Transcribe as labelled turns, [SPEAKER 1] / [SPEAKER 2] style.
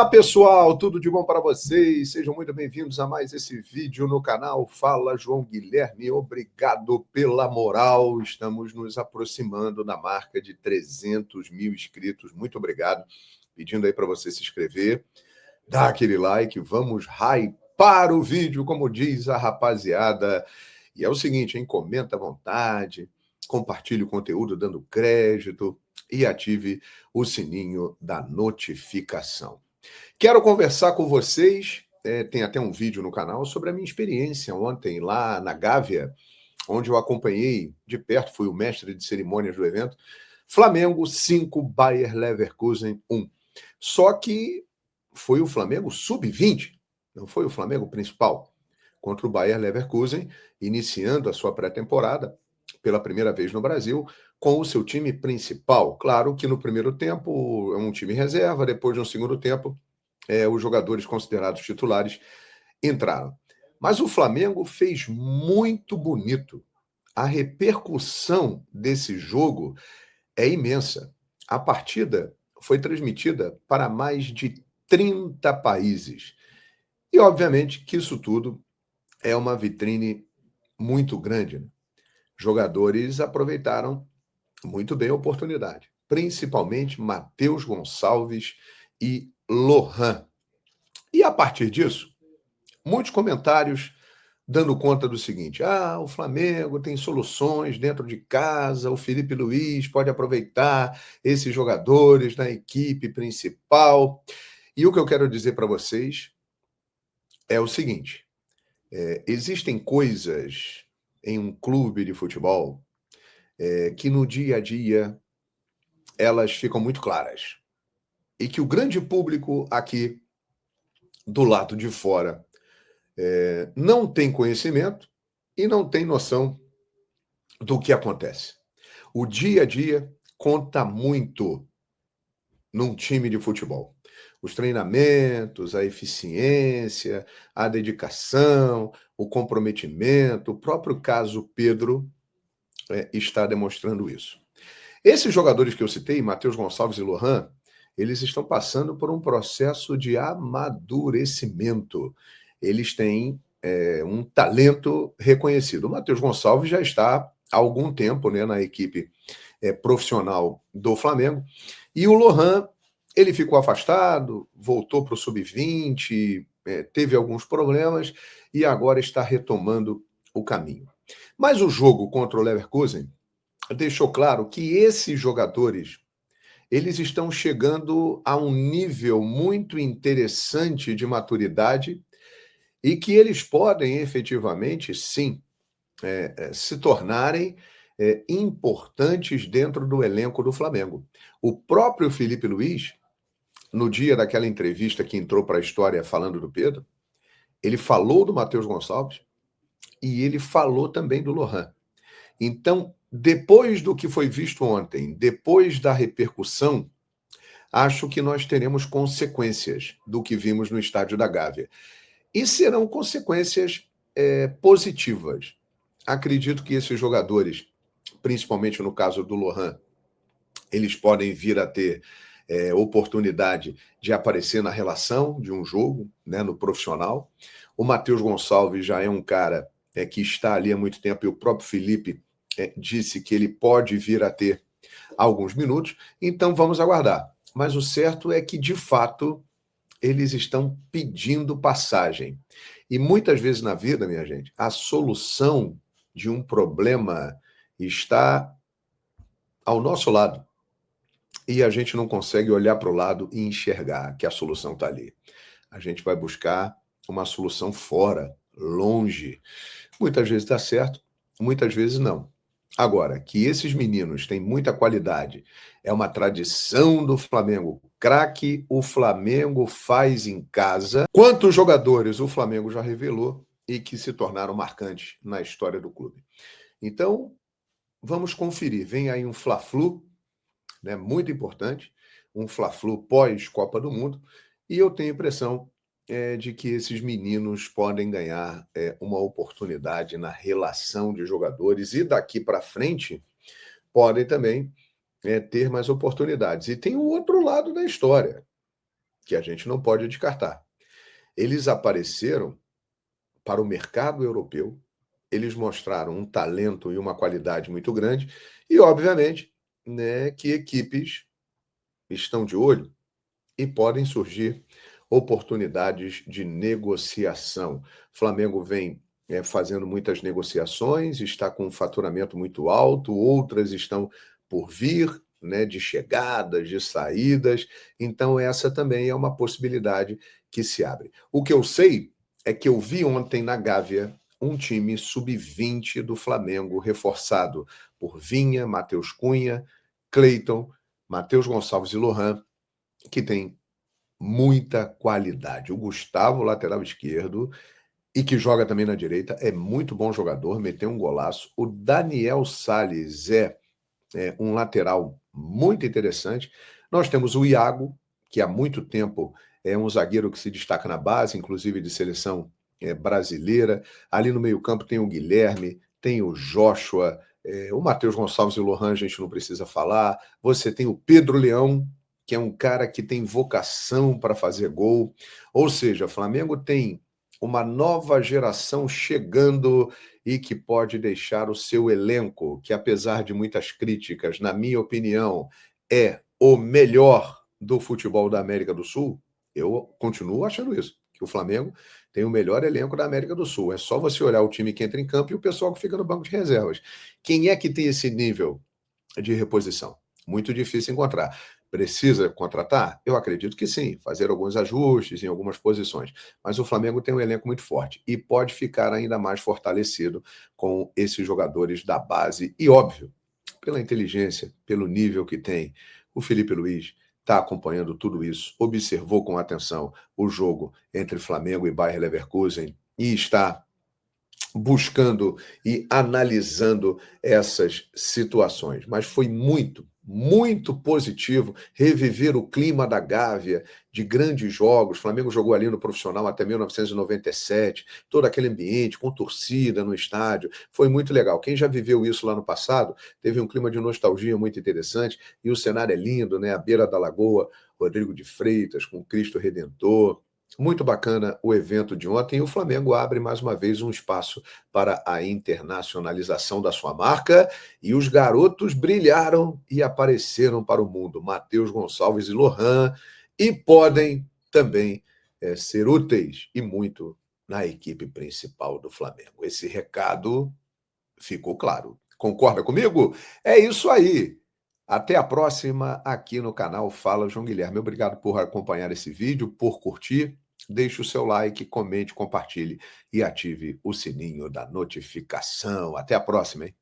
[SPEAKER 1] Olá pessoal, tudo de bom para vocês? Sejam muito bem-vindos a mais esse vídeo no canal Fala João Guilherme. Obrigado pela moral, estamos nos aproximando da marca de 300 mil inscritos. Muito obrigado, pedindo aí para você se inscrever, dar aquele like, vamos hypar o vídeo, como diz a rapaziada. E é o seguinte, hein? Comenta à vontade, compartilhe o conteúdo dando crédito e ative o sininho da notificação. Quero conversar com vocês, tem até um vídeo no canal, sobre a minha experiência ontem lá na Gávea, onde eu acompanhei de perto, fui o mestre de cerimônias do evento, Flamengo 5, Bayer Leverkusen 1. Só que foi o Flamengo sub-20, não foi o Flamengo principal, contra o Bayer Leverkusen, iniciando a sua pré-temporada, pela primeira vez no Brasil, com o seu time principal. Claro que no primeiro tempo é um time reserva, depois no segundo tempo, os jogadores considerados titulares entraram. Mas o Flamengo fez muito bonito. A repercussão desse jogo é imensa. A partida foi transmitida para mais de 30 países. E, obviamente, que isso tudo é uma vitrine muito grande, né? Jogadores aproveitaram muito bem a oportunidade, principalmente Matheus Gonçalves e Lohan. E a partir disso, muitos comentários dando conta do seguinte: o Flamengo tem soluções dentro de casa, o Felipe Luiz pode aproveitar esses jogadores na equipe principal. E o que eu quero dizer para vocês é o seguinte: existem coisas em um clube de futebol que no dia a dia elas ficam muito claras. E que o grande público aqui do lado de fora não tem conhecimento e não tem noção do que acontece. O dia a dia conta muito num time de futebol. Os treinamentos, a eficiência, a dedicação, o comprometimento, o próprio caso Pedro está demonstrando isso. Esses jogadores que eu citei, Matheus Gonçalves e Lohan, eles estão passando por um processo de amadurecimento. Eles têm um talento reconhecido. O Matheus Gonçalves já está há algum tempo, né, na equipe profissional do Flamengo. E o Lohan, ele ficou afastado, voltou para o sub-20, teve alguns problemas e agora está retomando o caminho. Mas o jogo contra o Leverkusen deixou claro que esses jogadores eles estão chegando a um nível muito interessante de maturidade e que eles podem efetivamente, sim, se tornarem importantes dentro do elenco do Flamengo. O próprio Felipe Luiz, no dia daquela entrevista que entrou para a história falando do Pedro, ele falou do Matheus Gonçalves e ele falou também do Lohan. Então, depois do que foi visto ontem, depois da repercussão, acho que nós teremos consequências do que vimos no estádio da Gávea. E serão consequências positivas. Acredito que esses jogadores, principalmente no caso do Lohan, eles podem vir a ter oportunidade de aparecer na relação de um jogo, né, no profissional. O Matheus Gonçalves já é um cara que está ali há muito tempo, e o próprio Felipe disse que ele pode vir a ter alguns minutos, então vamos aguardar. Mas o certo é que, de fato, eles estão pedindo passagem. E muitas vezes na vida, minha gente, a solução de um problema está ao nosso lado. E a gente não consegue olhar para o lado e enxergar que a solução está ali. A gente vai buscar uma solução fora, longe. Muitas vezes dá certo, muitas vezes não. Agora, que esses meninos têm muita qualidade, é uma tradição do Flamengo. Craque, o Flamengo faz em casa. Quantos jogadores o Flamengo já revelou e que se tornaram marcantes na história do clube? Então, vamos conferir. Vem aí um Fla-Flu, né, muito importante, um Fla-Flu pós-Copa do Mundo, e eu tenho a impressão de que esses meninos podem ganhar uma oportunidade na relação de jogadores e daqui para frente podem também ter mais oportunidades. E tem o outro lado da história. que a gente não pode descartar. Eles apareceram para o mercado europeu, eles mostraram um talento e uma qualidade muito grande, e obviamente, né, que equipes estão de olho e podem surgir oportunidades de negociação. O Flamengo vem fazendo muitas negociações, está com um faturamento muito alto, outras estão por vir, né, de chegadas, de saídas. Então, essa também é uma possibilidade que se abre. O que eu sei é que eu vi ontem na Gávea um time sub-20 do Flamengo reforçado por Vinha, Matheus Cunha, Cleiton, Matheus Gonçalves e Lohan, que tem muita qualidade. O Gustavo, lateral esquerdo, e que joga também na direita, é muito bom jogador, meteu um golaço. O Daniel Sales é um lateral muito interessante. Nós temos o Iago, que há muito tempo é um zagueiro que se destaca na base, inclusive de seleção brasileira. Ali no meio-campo tem o Guilherme, tem o Joshua, o Matheus Gonçalves e o Lohan, a gente não precisa falar. Você tem o Pedro Leão, que é um cara que tem vocação para fazer gol. Ou seja, o Flamengo tem uma nova geração chegando e que pode deixar o seu elenco, que apesar de muitas críticas, na minha opinião, é o melhor do futebol da América do Sul. Eu continuo achando isso, que o Flamengo tem o melhor elenco da América do Sul. É só você olhar o time que entra em campo e o pessoal que fica no banco de reservas. Quem é que tem esse nível de reposição? Muito difícil encontrar. Precisa contratar? Eu acredito que sim, fazer alguns ajustes em algumas posições. Mas o Flamengo tem um elenco muito forte e pode ficar ainda mais fortalecido com esses jogadores da base. E, óbvio, pela inteligência, pelo nível que tem, o Felipe Luiz está acompanhando tudo isso, observou com atenção o jogo entre Flamengo e Bayer Leverkusen e está buscando e analisando essas situações. Mas foi muito, muito positivo reviver o clima da Gávea, de grandes jogos. O Flamengo jogou ali no profissional até 1997, todo aquele ambiente com torcida no estádio. Foi muito legal. Quem já viveu isso lá no passado, teve um clima de nostalgia muito interessante e o cenário é lindo, né? À beira da lagoa, Rodrigo de Freitas com Cristo Redentor. Muito bacana o evento de ontem e o Flamengo abre mais uma vez um espaço para a internacionalização da sua marca e os garotos brilharam e apareceram para o mundo, Matheus Gonçalves e Lohan, e podem também ser úteis e muito na equipe principal do Flamengo. Esse recado ficou claro. Concorda comigo? É isso aí. Até a próxima aqui no canal Fala João Guilherme. Obrigado por acompanhar esse vídeo, por curtir. Deixe o seu like, comente, compartilhe e ative o sininho da notificação. Até a próxima, hein?